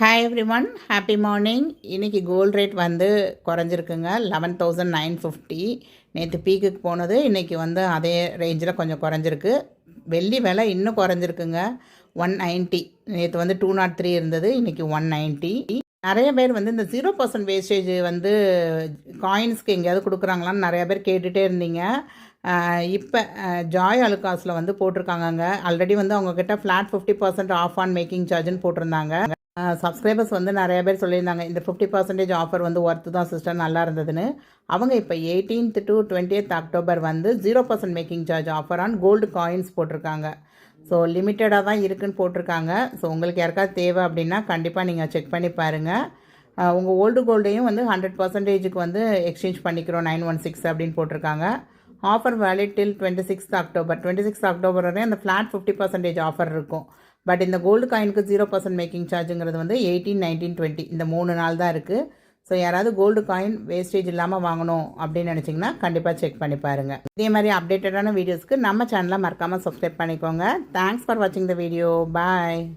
Hi every one, happy morning. இன்றைக்கி gold rate வந்து குறைஞ்சிருக்குங்க. 11,950. நேற்று பீக்குக்கு போனது இன்றைக்கி வந்து அதே ரேஞ்சில் கொஞ்சம் குறைஞ்சிருக்கு. வெள்ளி விலை இன்னும் குறைஞ்சிருக்குங்க. 190. நேற்று வந்து 203 இருந்தது, இன்றைக்கி 190. நிறைய பேர் வந்து இந்த 0% வேஸ்டேஜ் வந்து காயின்ஸ்க்கு எங்கேயாவது கொடுக்குறாங்களான்னு நிறையா பேர் கேட்டுகிட்டே இருந்தீங்க. இப்போ ஜாய் அலுகாஸில் வந்து போட்டிருக்காங்கங்க. ஆல்ரெடி வந்து அவங்கக்கிட்ட ஃப்ளாட் 50% ஆஃப் ஆன் மேக்கிங் சார்ஜுன்னு போட்டிருந்தாங்க. சப்ஸ்கிரைபர்ஸ் வந்து நிறைய பேர் சொல்லியிருந்தாங்க, இந்த 50% ஆஃபர் வந்து ஒர்த்து தான் சிஸ்டர், நல்லா இருந்ததுன்னு. அவங்க இப்போ 18th to 20th அக்டோபர் வந்து 0% making charge offer on gold coins போட்டிருக்காங்க. ஸோ லிமிட்டடாக தான் இருக்குதுன்னு போட்டிருக்காங்க. ஸோ உங்களுக்கு யாருக்காவது தேவை அப்படின்னா கண்டிப்பாக நீங்கள் செக் பண்ணி பாருங்கள். உங்கள் ஓல்டு கோல்டையும் வந்து 100%க்கு வந்து எக்ஸ்சேஞ்ச் பண்ணிக்கிறோம் 916 அப்படின்னு போட்டிருக்காங்க. ஆஃபர் வேலிட் டில் 26th அக்டோபர். 26th அக்டோபர் வரையும் அந்த ஃப்ளாட் 50% ஆஃபர் இருக்கும். பட் இந்த கோல்டு காயினுக்கு 0% மேக்கிங் சார்ஜுங்கிறது வந்து 18, 19, 20 இந்த 3 நாள் தான் இருக்குது. ஸோ யாராவது கோல்டு காயின் வேஸ்டேஜ் இல்லாமல் வாங்கணும் அப்படின்னு நினச்சிங்கன்னா கண்டிப்பாக செக் பண்ணி பாருங்கள். இதே மாதிரி அப்டேட்டடான வீடியோஸ்க்கு நம்ம சேனலை மறக்காமல் சப்ஸ்கிரைப் பண்ணிக்கோங்க. தேங்க்ஸ் ஃபார் வாட்சிங் த வீடியோ. பாய்.